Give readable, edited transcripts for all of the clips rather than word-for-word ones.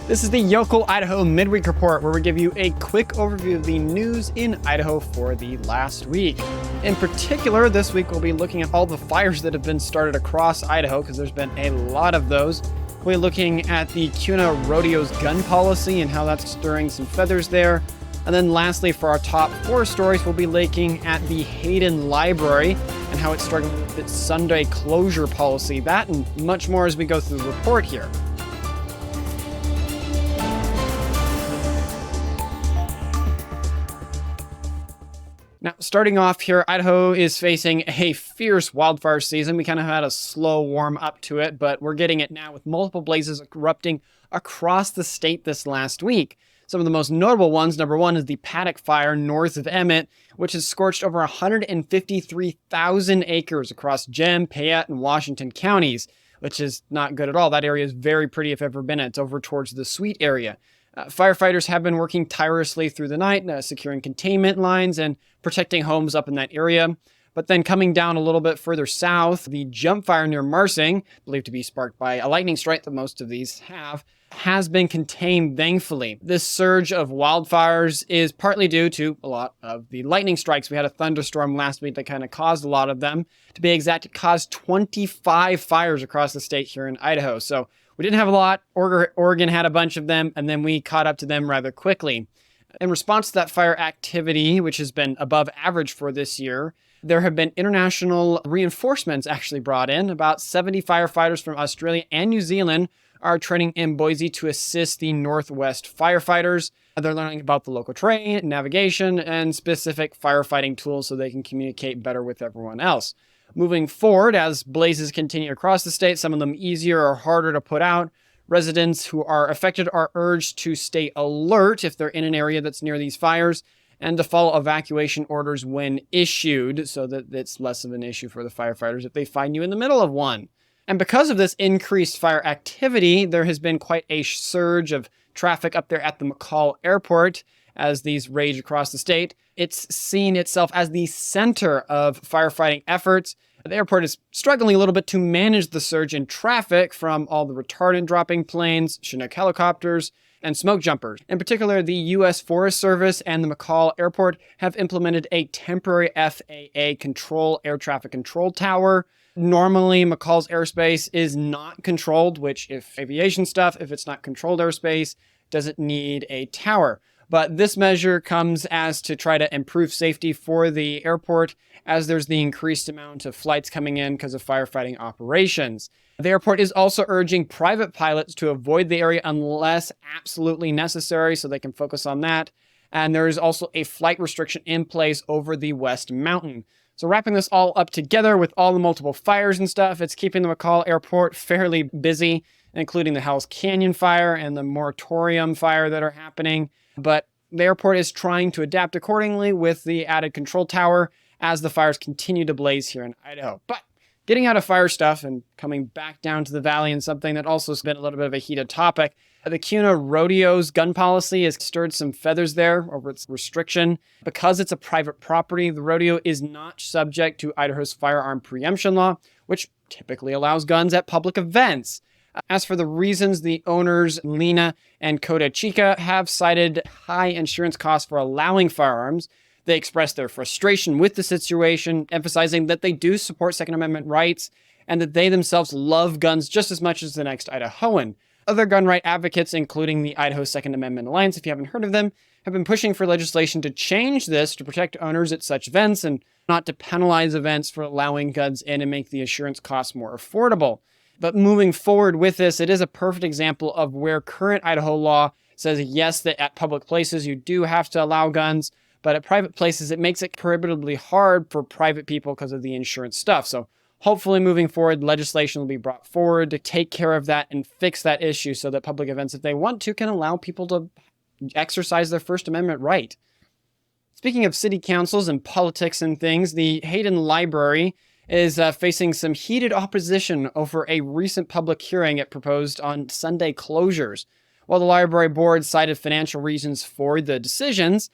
This is the Yocal Idaho Midweek Report, where we give you a quick overview of the news in Idaho for the last week. In particular, this week we'll be looking at all the fires that have been started across Idaho, because there's been a lot of those. We'll be looking at the Kuna Rodeo's gun policy and how that's stirring some feathers there. And then lastly, for our top 4 stories, we'll be looking at the Hayden Library and how it's struggling with its Sunday closure policy. That and much more as we go through the report here. Now, starting off here, Idaho is facing a fierce wildfire season. We kind of had a slow warm up to it, but we're getting it now with multiple blazes erupting across the state this last week. Some of the most notable ones, number one, is the Paikka fire north of Emmett, which has scorched over 153,000 acres across Gem, Payette, and Washington counties, which is not good at all. That area is very pretty if ever been. It's over towards the Sweet area. Firefighters have been working tirelessly through the night, securing containment lines and protecting homes up in that area. But then coming down a little bit further south, the jump fire near Marsing, believed to be sparked by a lightning strike that most of these have, has been contained, thankfully. This surge of wildfires is partly due to a lot of the lightning strikes. We had a thunderstorm last week that kind of caused a lot of them. To be exact, it caused 25 fires across the state here in Idaho. So we didn't have a lot. Oregon had a bunch of them, and then we caught up to them rather quickly. In response to that fire activity, which has been above average for this year, there have been international reinforcements actually brought in. About 70 firefighters from Australia and New Zealand are training in Boise to assist the Northwest firefighters. They're learning about the local terrain, navigation, and specific firefighting tools so they can communicate better with everyone else. Moving forward, as blazes continue across the state, some of them easier or harder to put out, residents who are affected are urged to stay alert if they're in an area that's near these fires and to follow evacuation orders when issued so that it's less of an issue for the firefighters if they find you in the middle of one. And because of this increased fire activity, there has been quite a surge of traffic up there at the McCall airport as these rage across the state. It's seen itself as the center of firefighting efforts. The airport is struggling a little bit to manage the surge in traffic from all the retardant dropping planes, Chinook helicopters, and smoke jumpers. In particular, the U.S. Forest Service and the McCall Airport have implemented a temporary FAA air traffic control tower. Normally, McCall's airspace is not controlled, which if aviation stuff, if it's not controlled airspace, doesn't need a tower. But this measure comes as to try to improve safety for the airport as there's the increased amount of flights coming in because of firefighting operations. The airport is also urging private pilots to avoid the area unless absolutely necessary so they can focus on that. And there is also a flight restriction in place over the West Mountain. So wrapping this all up together with all the multiple fires and stuff, it's keeping the McCall Airport fairly busy, including the Hells Canyon fire and the Moratorium fire that are happening. But the airport is trying to adapt accordingly with the added control tower as the fires continue to blaze here in Idaho. But getting out of fire stuff and coming back down to the valley and something that also has been a little bit of a heated topic, the Kuna Rodeo's gun policy has stirred some feathers there over its restriction. Because it's a private property, the rodeo is not subject to Idaho's firearm preemption law, which typically allows guns at public events. As for the reasons, the owners, Lena and Coda Chica, have cited high insurance costs for allowing firearms. They expressed their frustration with the situation, emphasizing that they do support Second Amendment rights and that they themselves love guns just as much as the next Idahoan. Other gun right advocates, including the Idaho Second Amendment Alliance, if you haven't heard of them, have been pushing for legislation to change this to protect owners at such events and not to penalize events for allowing guns in and make the insurance costs more affordable. But moving forward with this, it is a perfect example of where current Idaho law says, yes, that at public places you do have to allow guns, but at private places it makes it prohibitively hard for private people because of the insurance stuff. So hopefully moving forward, legislation will be brought forward to take care of that and fix that issue so that public events, if they want to, can allow people to exercise their First Amendment right. Speaking of city councils and politics and things, the Hayden Library is facing some heated opposition over a recent public hearing it proposed on Sunday closures. While the library board cited financial reasons for the decisions,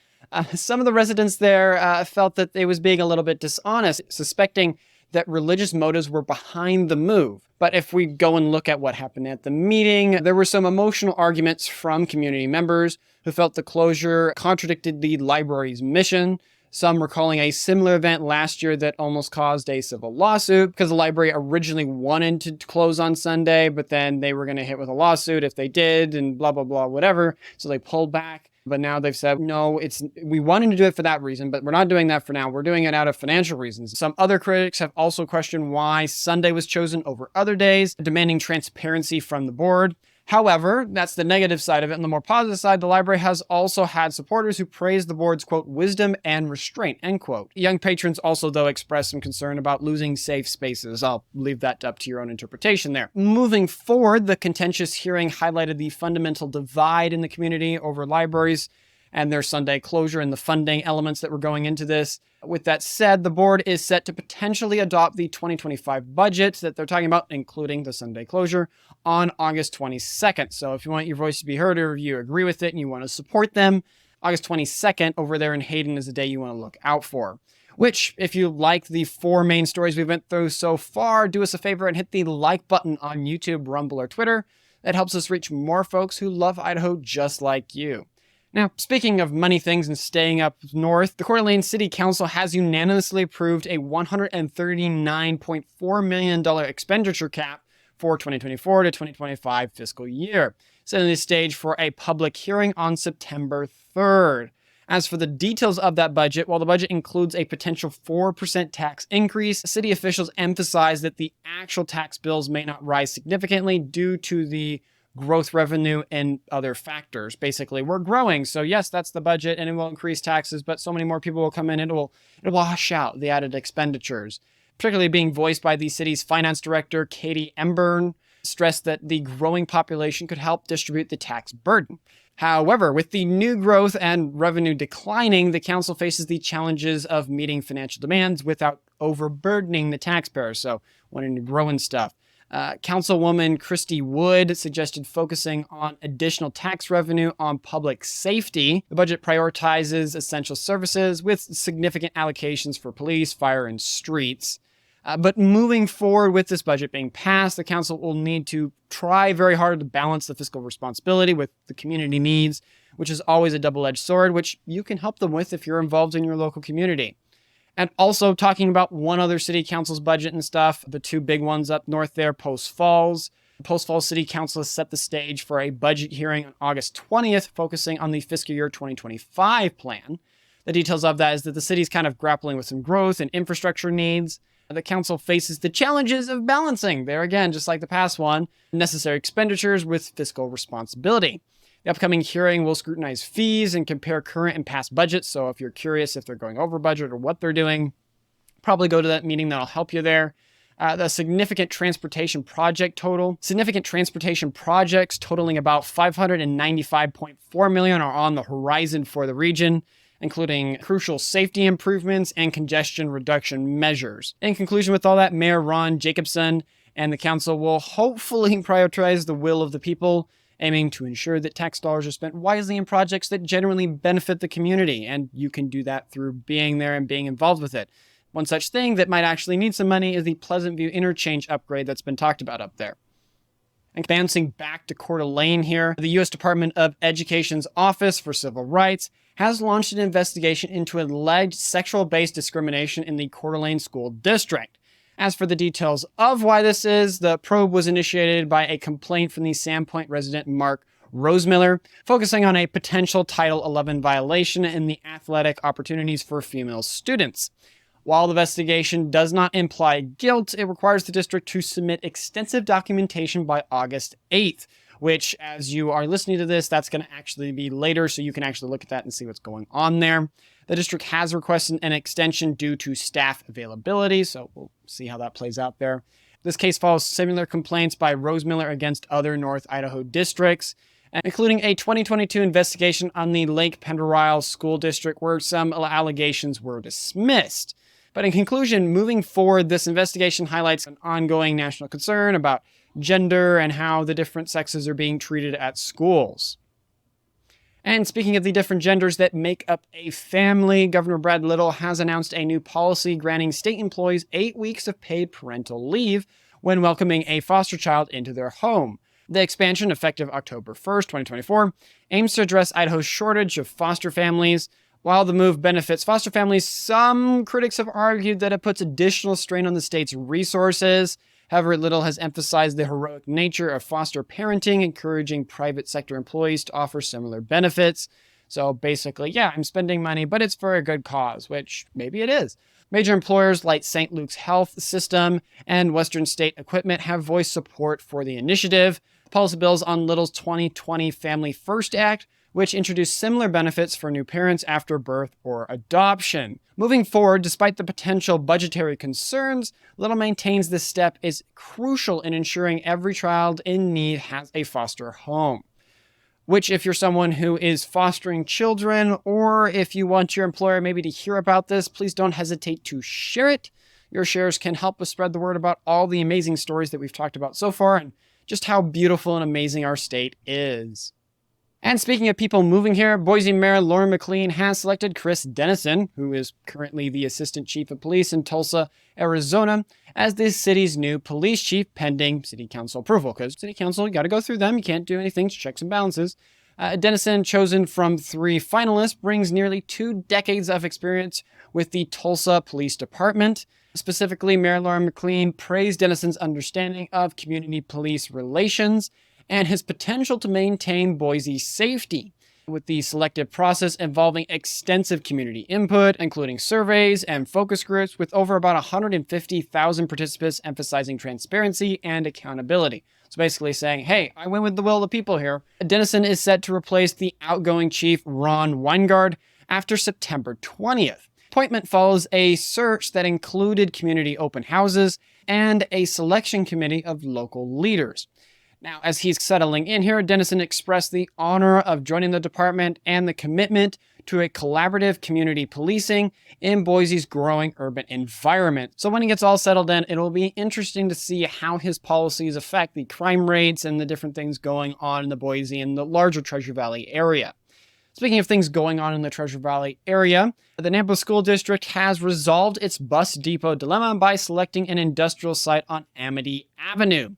some of the residents there felt that it was being a little bit dishonest, suspecting that religious motives were behind the move. But if we go and look at what happened at the meeting, there were some emotional arguments from community members who felt the closure contradicted the library's mission. Some recalling a similar event last year that almost caused a civil lawsuit because the library originally wanted to close on Sunday, but then they were going to hit with a lawsuit if they did and blah, blah, blah, whatever. So they pulled back. But now they've said, no, we wanted to do it for that reason, but we're not doing that for now. We're doing it out of financial reasons. Some other critics have also questioned why Sunday was chosen over other days, demanding transparency from the board. However, that's the negative side of it. On the more positive side, the library has also had supporters who praised the board's, quote, wisdom and restraint, end quote. Young patrons also, though, expressed some concern about losing safe spaces. I'll leave that up to your own interpretation there. Moving forward, the contentious hearing highlighted the fundamental divide in the community over libraries and their Sunday closure and the funding elements that were going into this. With that said, the board is set to potentially adopt the 2025 budget that they're talking about, including the Sunday closure, on August 22nd. So if you want your voice to be heard or you agree with it and you want to support them, August 22nd over there in Hayden is the day you want to look out for. Which, if you like the 4 main stories we went through so far, do us a favor and hit the like button on YouTube, Rumble, or Twitter. That helps us reach more folks who love Idaho just like you. Now, speaking of money things and staying up north, the Coeur d'Alene City Council has unanimously approved a $139.4 million expenditure cap for 2024 to 2025 fiscal year, setting the stage for a public hearing on September 3rd. As for the details of that budget, while the budget includes a potential 4% tax increase, city officials emphasize that the actual tax bills may not rise significantly due to the growth revenue and other factors. Basically, we're growing. So yes, that's the budget and it will increase taxes, but so many more people will come in, it will wash out the added expenditures. Particularly being voiced by the city's finance director, Katie Embern, stressed that the growing population could help distribute the tax burden. However, with the new growth and revenue declining, the council faces the challenges of meeting financial demands without overburdening the taxpayers. So wanting to grow and stuff. Councilwoman Christy Wood suggested focusing on additional tax revenue on public safety. The budget prioritizes essential services with significant allocations for police, fire, and streets. But moving forward with this budget being passed, the council will need to try very hard to balance the fiscal responsibility with the community needs, which is always a double-edged sword, which you can help them with if you're involved in your local community. And also talking about one other city council's budget and stuff, the 2 big ones up north there, Post Falls. Post Falls City Council has set the stage for a budget hearing on August 20th, focusing on the fiscal year 2025 plan. The details of that is that the city's kind of grappling with some growth and infrastructure needs. The council faces the challenges of balancing, there again, just like the past one, necessary expenditures with fiscal responsibility. The upcoming hearing will scrutinize fees and compare current and past budgets. So if you're curious if they're going over budget or what they're doing, probably go to that meeting. That'll help you there. The significant transportation projects totaling about $595.4 million are on the horizon for the region, including crucial safety improvements and congestion reduction measures. In conclusion with all that, Mayor Ron Jacobson and the council will hopefully prioritize the will of the people, aiming to ensure that tax dollars are spent wisely in projects that genuinely benefit the community. And you can do that through being there and being involved with it. One such thing that might actually need some money is the Pleasant View interchange upgrade that's been talked about up there. And bouncing back to Coeur d'Alene here, the U.S. Department of Education's Office for Civil Rights has launched an investigation into alleged sexual-based discrimination in the Coeur d'Alene School District. As for the details of why this is, the probe was initiated by a complaint from the Sandpoint resident Mark Rosemiller, focusing on a potential Title XI violation in the athletic opportunities for female students. While the investigation does not imply guilt, it requires the district to submit extensive documentation by August 8th, which, as you are listening to this, that's going to actually be later, so you can actually look at that and see what's going on there. The district has requested an extension due to staff availability, so we'll see how that plays out there. This case follows similar complaints by Rosemiller against other North Idaho districts, including a 2022 investigation on the Lake Penderile School District where some allegations were dismissed. But in conclusion, moving forward, this investigation highlights an ongoing national concern about gender and how the different sexes are being treated at schools. And speaking of the different genders that make up a family, Governor Brad Little has announced a new policy granting state employees 8 weeks of paid parental leave when welcoming a foster child into their home. The expansion, effective October 1st, 2024, aims to address Idaho's shortage of foster families. While the move benefits foster families, some critics have argued that it puts additional strain on the state's resources. However, Little has emphasized the heroic nature of foster parenting, encouraging private sector employees to offer similar benefits. So basically, yeah, I'm spending money, but it's for a good cause, which maybe it is. Major employers like St. Luke's Health System and Western State Equipment have voiced support for the initiative. Policy bills on Little's 2020 Family First Act, which introduced similar benefits for new parents after birth or adoption. Moving forward, despite the potential budgetary concerns, Little maintains this step is crucial in ensuring every child in need has a foster home. Which, if you're someone who is fostering children, or if you want your employer maybe to hear about this, please don't hesitate to share it. Your shares can help us spread the word about all the amazing stories that we've talked about so far and just how beautiful and amazing our state is. And speaking of people moving here, Boise Mayor Lauren McLean has selected Chris Dennison, who is currently the Assistant Chief of Police in Tulsa, Arizona, as the city's new police chief pending City Council approval. Because City Council, you got to go through them. You can't do anything, checks and balances. Dennison, chosen from 3 finalists, brings nearly 2 decades of experience with the Tulsa Police Department. Specifically, Mayor Lauren McLean praised Dennison's understanding of community police relations and his potential to maintain Boise's safety, with the selective process involving extensive community input, including surveys and focus groups, with over about 150,000 participants emphasizing transparency and accountability. So basically saying, hey, I went with the will of the people here. Dennison is set to replace the outgoing chief, Ron Weingard, after September 20th. Appointment follows a search that included community open houses and a selection committee of local leaders. Now, as he's settling in here, Dennison expressed the honor of joining the department and the commitment to a collaborative community policing in Boise's growing urban environment. So when he gets all settled in, it'll be interesting to see how his policies affect the crime rates and the different things going on in the Boise and the larger Treasure Valley area. Speaking of things going on in the Treasure Valley area, the Nampa School District has resolved its bus depot dilemma by selecting an industrial site on Amity Avenue.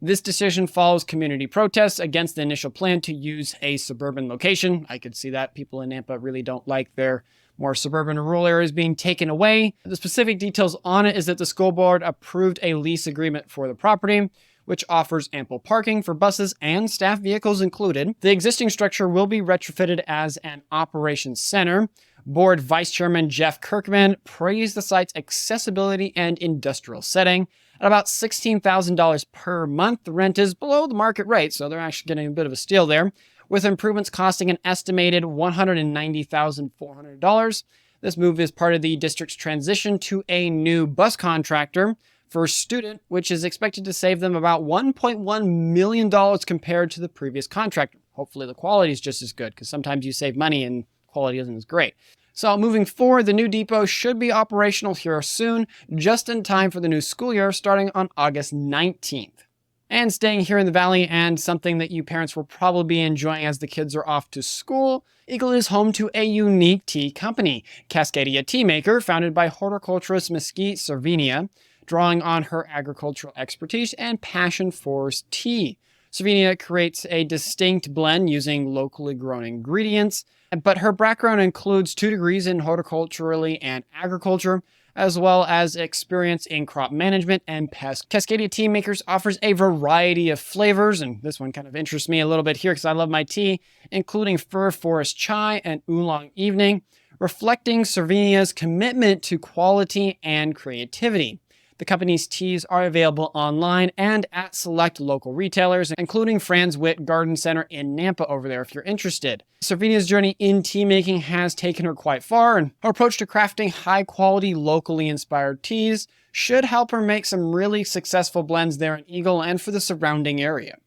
This decision follows community protests against the initial plan to use a suburban location. I could see that. People in Nampa really don't like their more suburban and rural areas being taken away. The specific details on it is that the school board approved a lease agreement for the property, which offers ample parking for buses and staff vehicles included. The existing structure will be retrofitted as an operations center. Board Vice Chairman Jeff Kirkman praised the site's accessibility and industrial setting. At about $16,000 per month, the rent is below the market rate, so they're actually getting a bit of a steal there, with improvements costing an estimated $190,400. This move is part of the district's transition to a new bus contractor for Student, which is expected to save them about $1.1 million compared to the previous contractor. Hopefully the quality is just as good, because sometimes you save money and quality isn't as great. So moving forward, the new depot should be operational here soon, just in time for the new school year starting on August 19th. And staying here in the valley, and something that you parents will probably be enjoying as the kids are off to school, Eagle is home to a unique tea company, Cascadia Teamaker, founded by horticulturist Mesquite Servinia, drawing on her agricultural expertise and passion for tea. Servinia creates a distinct blend using locally grown ingredients, but her background includes 2 degrees in horticulturally and agriculture, as well as experience in crop management and pest. Cascadia Tea Makers offers a variety of flavors, and this one kind of interests me a little bit here because I love my tea, including Fir Forest Chai and Oolong Evening, reflecting Servinia's commitment to quality and creativity. The company's teas are available online and at select local retailers, including Franz Witt Garden Center in Nampa over there if you're interested. Servinia's journey in tea making has taken her quite far, and her approach to crafting high-quality, locally inspired teas should help her make some really successful blends there in Eagle and for the surrounding area.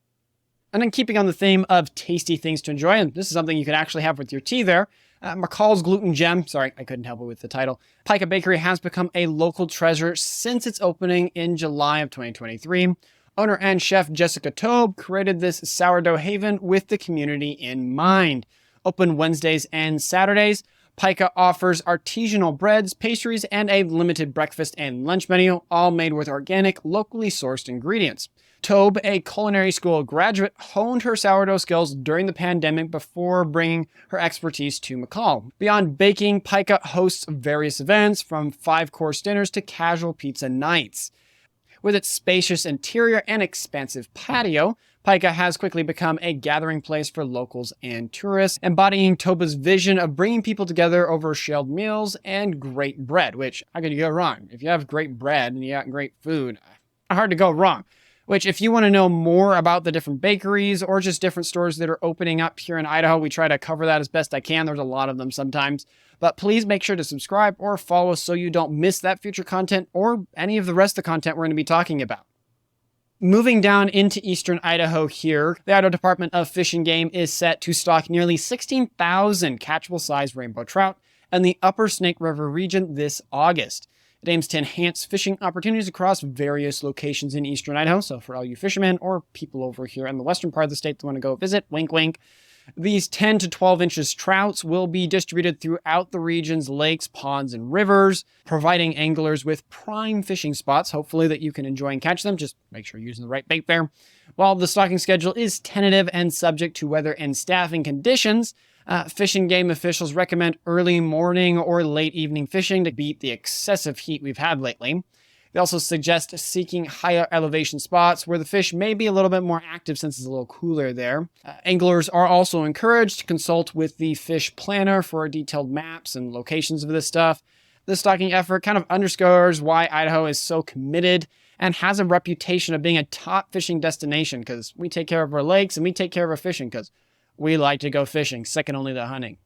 And then keeping on the theme of tasty things to enjoy, and this is something you can actually have with your tea there, McCall's Gluten Gem, sorry, I couldn't help it with the title. Paikka Bakery has become a local treasure since its opening in July of 2023. Owner and chef Jessica Tobe created this sourdough haven with the community in mind. open Wednesdays and Saturdays. Paikka offers artisanal breads, pastries, and a limited breakfast and lunch menu, all made with organic, locally sourced ingredients. Tobe, a culinary school graduate, honed her sourdough skills during the pandemic before bringing her expertise to McCall. Beyond baking, Paikka hosts various events, from 5-course dinners to casual pizza nights. With its spacious interior and expansive patio, Paikka has quickly become a gathering place for locals and tourists, embodying Toba's vision of bringing people together over shared meals and great bread, which, how could you go wrong? If you have great bread and you got great food, hard to go wrong. Which, if you want to know more about the different bakeries or just different stores that are opening up here in Idaho, we try to cover that as best I can. There's a lot of them sometimes. But please make sure to subscribe or follow so you don't miss that future content or any of the rest of the content we're going to be talking about. Moving down into eastern Idaho here, the Idaho Department of Fish and Game is set to stock nearly 16,000 catchable-sized rainbow trout in the upper Snake River region this August. It aims to enhance fishing opportunities across various locations in eastern Idaho. So for all you fishermen or people over here in the western part of the state that want to go visit, wink, wink, these 10 to 12 inches trouts will be distributed throughout the region's lakes, ponds, and rivers, providing anglers with prime fishing spots, hopefully that you can enjoy and catch them. Just make sure you're using the right bait there. While the stocking schedule is tentative and subject to weather and staffing conditions, Fish and Game officials recommend early morning or late evening fishing to beat the excessive heat we've had lately. They also suggest seeking higher elevation spots where the fish may be a little bit more active since it's a little cooler there. Anglers are also encouraged to consult with the fish planner for detailed maps and locations of this stuff. This stocking effort kind of underscores why Idaho is so committed and has a reputation of being a top fishing destination, because we take care of our lakes and we take care of our fishing because we like to go fishing, second only to hunting.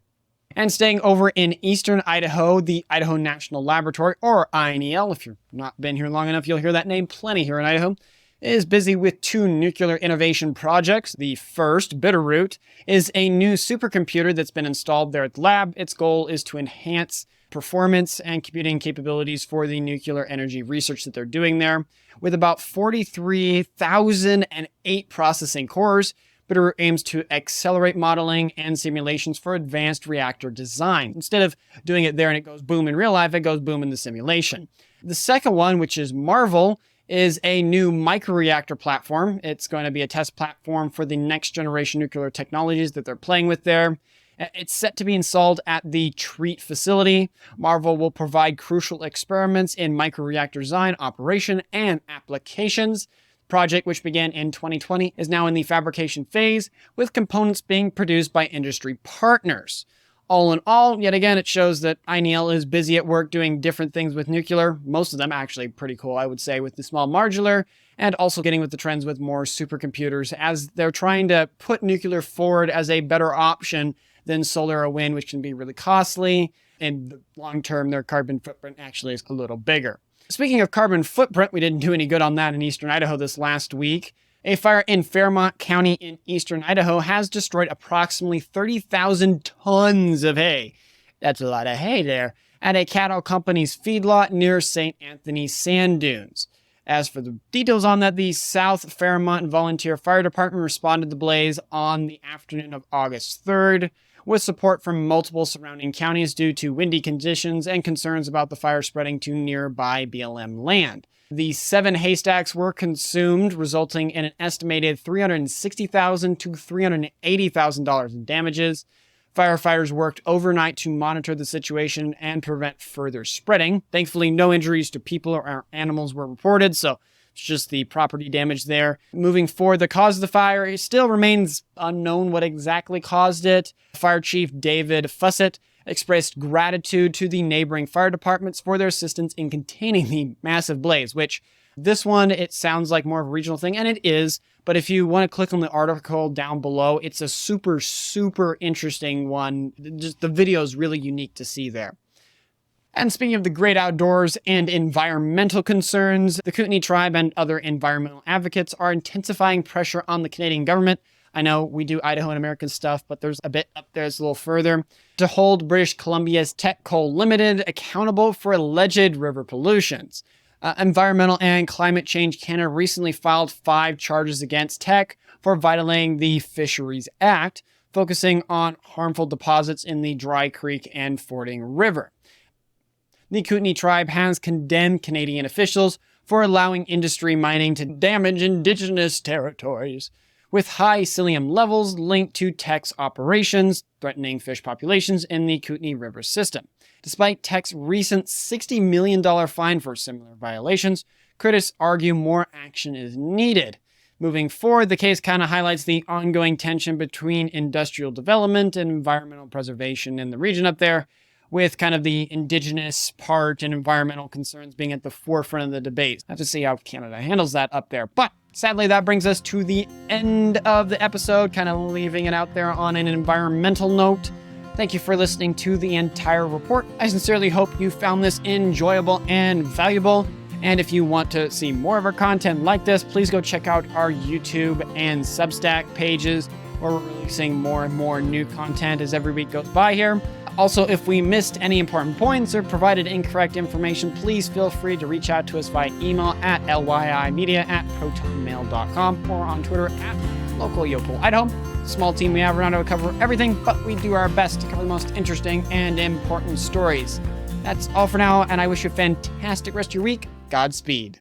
And staying over in eastern Idaho, the Idaho National Laboratory, or INEL, if you've not been here long enough, you'll hear that name plenty here in Idaho, is busy with 2 nuclear innovation projects. The first, Bitterroot, is a new supercomputer that's been installed there at the lab. Its goal is to enhance performance and computing capabilities for the nuclear energy research that they're doing there. With about 43,008 processing cores, Bitterroot aims to accelerate modeling and simulations for advanced reactor design. Instead of doing it there and it goes boom in real life, it goes boom in the simulation. The second one, which is Marvel, is a new microreactor platform. It's going to be a test platform for the next generation nuclear technologies that they're playing with there. It's set to be installed at the Treat facility. Marvel will provide crucial experiments in microreactor design, operation, and applications. Project, which began in 2020, is now in the fabrication phase, with components being produced by industry partners. All in all, yet again, it shows that INEL is busy at work doing different things with nuclear. Most of them actually pretty cool, I would say, with the small modular, and also getting with the trends with more supercomputers, as they're trying to put nuclear forward as a better option than solar or wind, which can be really costly. In the long term, their carbon footprint actually is a little bigger. Speaking of carbon footprint, we didn't do any good on that in eastern Idaho this last week. A fire in Fairmont County in eastern Idaho has destroyed approximately 30,000 tons of hay. That's a lot of hay there. At a cattle company's feedlot near St. Anthony Sand Dunes. As for the details on that, the South Fairmont Volunteer Fire Department responded to the blaze on the afternoon of August 3rd. With support from multiple surrounding counties due to windy conditions and concerns about the fire spreading to nearby BLM land. The 7 haystacks were consumed, resulting in an estimated $360,000 to $380,000 in damages. Firefighters worked overnight to monitor the situation and prevent further spreading. Thankfully, no injuries to people or animals were reported, so it's just the property damage there. Moving forward, the cause of the fire still remains unknown what exactly caused it. Fire Chief David Fussett expressed gratitude to the neighboring fire departments for their assistance in containing the massive blaze, which this one, it sounds like more of a regional thing, and it is. But if you want to click on the article down below, it's a super, super interesting one. Just the video is really unique to see there. And speaking of the great outdoors and environmental concerns, the Kootenai tribe and other environmental advocates are intensifying pressure on the Canadian government. I know we do Idaho and American stuff, but there's a bit up there that's a little further, to hold British Columbia's Teck Coal Limited accountable for alleged river pollutions. Environmental and Climate Change Canada recently filed 5 charges against Teck for violating the Fisheries Act. focusing on harmful deposits in the Dry Creek and Fording River. The Kootenai tribe has condemned Canadian officials for allowing industry mining to damage indigenous territories, with high psyllium levels linked to Teck's operations, threatening fish populations in the Kootenai River system. Despite Teck's recent $60 million fine for similar violations, critics argue more action is needed. Moving forward, the case kind of highlights the ongoing tension between industrial development and environmental preservation in the region up there, with kind of the indigenous part and environmental concerns being at the forefront of the debate. I have to see how Canada handles that up there. But sadly, that brings us to the end of the episode, kind of leaving it out there on an environmental note. Thank you for listening to the entire report. I sincerely hope you found this enjoyable and valuable. And if you want to see more of our content like this, please go check out our YouTube and Substack pages, where we're releasing more and more new content as every week goes by here. Also, if we missed any important points or provided incorrect information, please feel free to reach out to us via email at lyimedia@protonmail.com or on Twitter at local Yocal Idaho. Small team we have around to cover everything, but we do our best to cover the most interesting and important stories. That's all for now, and I wish you a fantastic rest of your week. Godspeed.